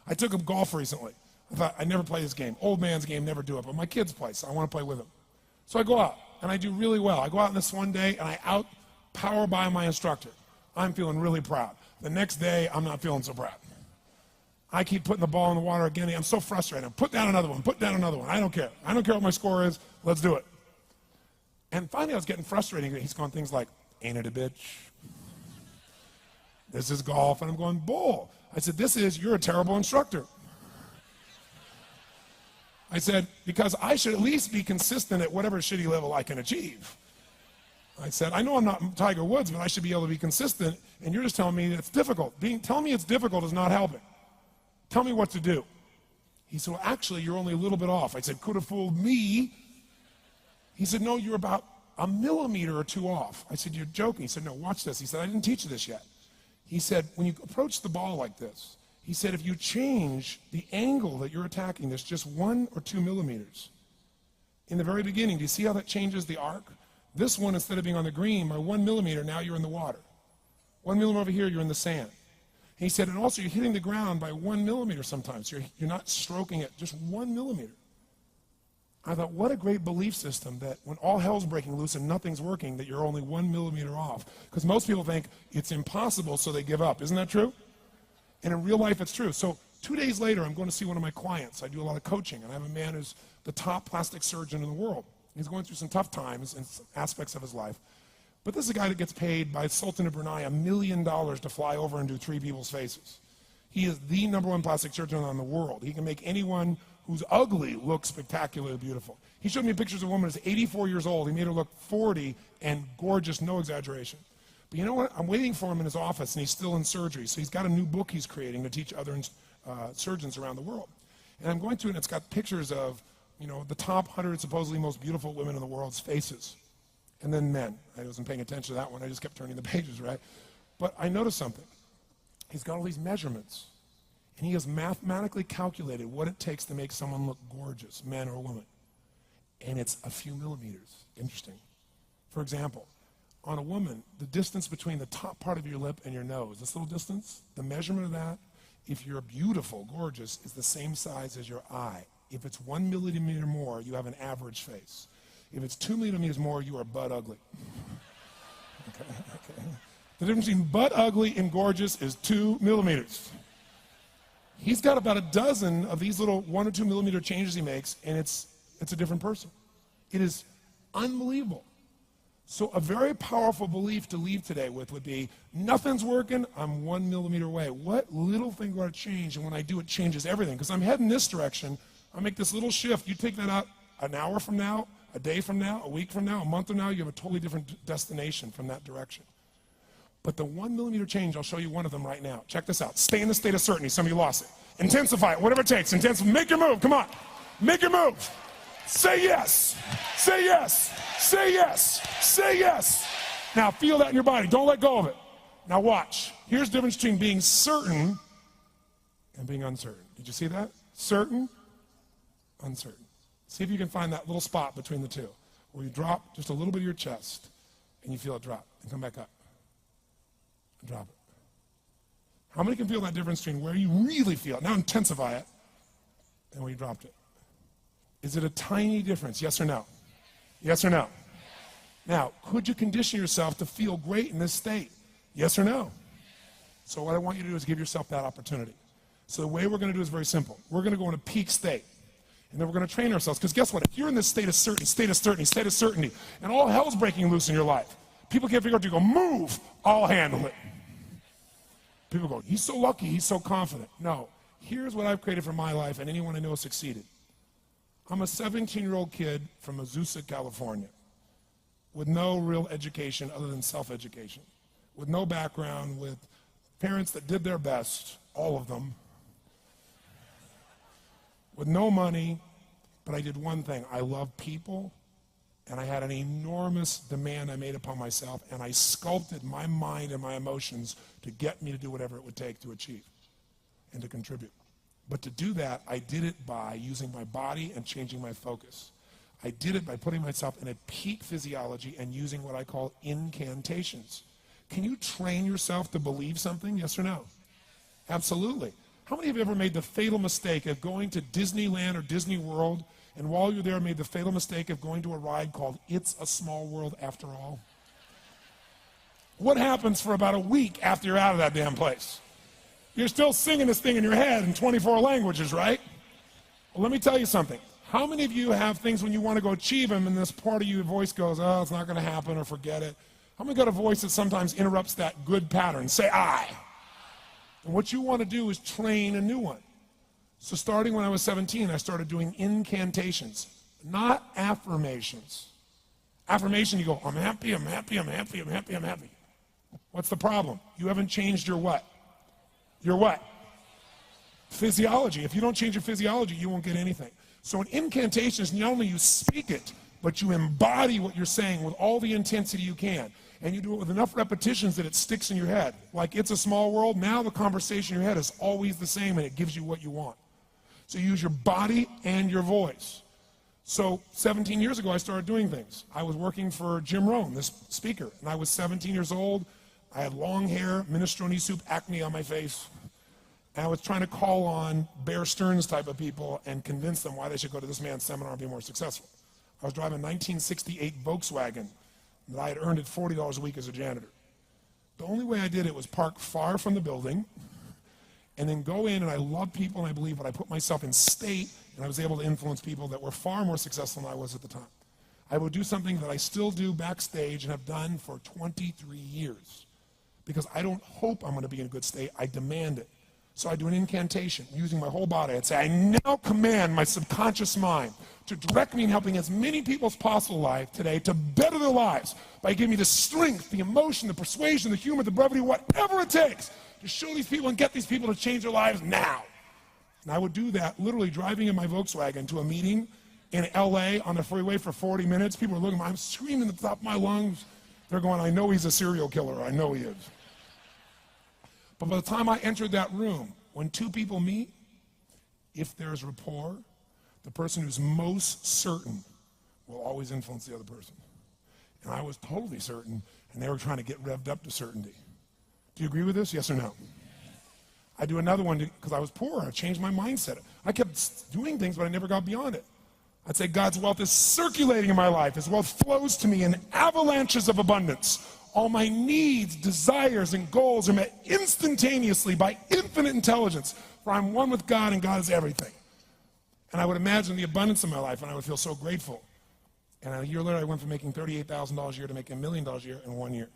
I took up golf recently. I thought, I never play this game. Old man's game, never do it, but my kids play, so I want to play with them. So I go out, and I do really well. I go out on this one day, and I out-power by my instructor. I'm feeling really proud. The next day, I'm not feeling so proud. I keep putting the ball in the water again. I'm so frustrated. Put down another one. Put down another one. I don't care. I don't care what my score is. Let's do it. And finally, I was getting frustrated. He's going things like, ain't it a bitch? This is golf. And I'm going, bull. I said, you're a terrible instructor. I said, because I should at least be consistent at whatever shitty level I can achieve. I said, I know I'm not Tiger Woods, but I should be able to be consistent, and you're just telling me it's difficult. Telling me it's difficult is not helping. Tell me what to do. He said, well, actually, you're only a little bit off. I said, could have fooled me. He said, no, you're about a millimeter or two off. I said, you're joking. He said, no, watch this. He said, I didn't teach you this yet. He said, when you approach the ball like this, he said, if you change the angle that you're attacking this just 1 or 2 millimeters, in the very beginning, do you see how that changes the arc? This one, instead of being on the green, by 1 millimeter, now you're in the water. 1 millimeter over here, you're in the sand. And he said, and also you're hitting the ground by 1 millimeter sometimes. You're not stroking it, just 1 millimeter. I thought, what a great belief system that when all hell's breaking loose and nothing's working, that you're only 1 millimeter off. Because most people think it's impossible, so they give up. Isn't that true? And in real life, it's true. So 2 days later, I'm going to see one of my clients. I do a lot of coaching, and I have a man who's the top plastic surgeon in the world. He's going through some tough times in aspects of his life. But this is a guy that gets paid by Sultan of Brunei $1 million to fly over and do 3 people's faces. He is the #1 plastic surgeon in the world. He can make anyone who's ugly look spectacularly beautiful. He showed me pictures of a woman who's 84 years old. He made her look 40 and gorgeous, no exaggeration. But you know what? I'm waiting for him in his office, and he's still in surgery. So he's got a new book he's creating to teach other surgeons around the world. And I'm going through, and it's got pictures of, you know, the top 100 supposedly most beautiful women in the world's faces. And then men. I wasn't paying attention to that one. I just kept turning the pages, right? But I noticed something. He's got all these measurements. And he has mathematically calculated what it takes to make someone look gorgeous, man or woman. And it's a few millimeters. Interesting. For example, on a woman, the distance between the top part of your lip and your nose, this little distance, the measurement of that, if you're beautiful, gorgeous, is the same size as your eye. If it's 1 millimeter more, you have an average face. If it's 2 millimeters more, you are butt ugly. Okay. The difference between butt ugly and gorgeous is 2 millimeters. He's got about a dozen of these little 1 or 2 millimeter changes he makes, and it's a different person. It is unbelievable. So a very powerful belief to leave today with would be, nothing's working, I'm 1 millimeter away. What little thing do I change? And when I do, it changes everything. Because I'm heading this direction, I make this little shift. You take that out an hour from now, a day from now, a week from now, a month from now, you have a totally different destination from that direction. But the 1 millimeter change, I'll show you one of them right now. Check this out. Stay in the state of certainty. Some of you lost it. Intensify it, whatever it takes. Make your move. Come on. Make your move. Say yes. Say yes. Say yes. Say yes. Now feel that in your body. Don't let go of it. Now watch. Here's the difference between being certain and being uncertain. Did you see that? Certain, uncertain. See if you can find that little spot between the two, where you drop just a little bit of your chest, and you feel it drop, and come back up, and drop it. How many can feel that difference between where you really feel it, now intensify it, and where you dropped it? Is it a tiny difference, yes or no? Yes or no? Now, could you condition yourself to feel great in this state? Yes or no? So what I want you to do is give yourself that opportunity. So the way we're going to do is very simple. We're going to go in a peak state. And then we're going to train ourselves. Because guess what? If you're in this state of certainty, and all hell's breaking loose in your life, people can't figure out to go, move, I'll handle it. People go, he's so lucky, he's so confident. No. Here's what I've created for my life, and anyone I know has succeeded. I'm a 17-year-old kid from Azusa, California, with no real education other than self-education, with no background, with parents that did their best, all of them, with no money, but I did one thing. I love people, and I had an enormous demand I made upon myself, and I sculpted my mind and my emotions to get me to do whatever it would take to achieve and to contribute. But to do that, I did it by using my body and changing my focus. I did it by putting myself in a peak physiology and using what I call incantations. Can you train yourself to believe something, yes or no? Absolutely. How many of you ever made the fatal mistake of going to Disneyland or Disney World, and while you're there made the fatal mistake of going to a ride called It's a Small World After All? What happens for about a week after you're out of that damn place? You're still singing this thing in your head in 24 languages, right? Well, let me tell you something. How many of you have things when you want to go achieve them and this part of your voice goes, oh, it's not going to happen, or forget it? How many got a voice that sometimes interrupts that good pattern? Say I. And what you want to do is train a new one. So starting when I was 17, I started doing incantations, not affirmations. Affirmation, you go, I'm happy, I'm happy, I'm happy, I'm happy, I'm happy. What's the problem? You haven't changed your what? Your what? Physiology. If you don't change your physiology, you won't get anything. So an incantation is not only you speak it, but you embody what you're saying with all the intensity you can. And you do it with enough repetitions that it sticks in your head. Like It's a Small World, now the conversation in your head is always the same and it gives you what you want. So you use your body and your voice. So 17 years ago, I started doing things. I was working for Jim Rohn, this speaker, and I was 17 years old. I had long hair, minestrone soup, acne on my face. And I was trying to call on Bear Stearns type of people and convince them why they should go to this man's seminar and be more successful. I was driving a 1968 Volkswagen that I had earned at $40 a week as a janitor. The only way I did it was park far from the building and then go in, and I love people and I believe, but I put myself in state, and I was able to influence people that were far more successful than I was at the time. I would do something that I still do backstage and have done for 23 years because I don't hope I'm going to be in a good state, I demand it. So I do an incantation using my whole body. I'd say, I now command my subconscious mind to direct me in helping as many people as possible alive today to better their lives by giving me the strength, the emotion, the persuasion, the humor, the brevity, whatever it takes to show these people and get these people to change their lives now. And I would do that literally driving in my Volkswagen to a meeting in LA on the freeway for 40 minutes. People are looking at me, I'm screaming at the top of my lungs. They're going, I know he's a serial killer, I know he is. But by the time I entered that room, when two people meet, if there's rapport, the person who's most certain will always influence the other person. And I was totally certain, and they were trying to get revved up to certainty. Do you agree with this, yes or no? I do another one because I was poor. I changed my mindset. I kept doing things, but I never got beyond it. I'd say God's wealth is circulating in my life. His wealth flows to me in avalanches of abundance. All my needs, desires, and goals are met instantaneously by infinite intelligence, for I'm one with God and God is everything. And I would imagine the abundance of my life, and I would feel so grateful. And a year later, I went from making $38,000 a year to making $1 million a year in 1 year.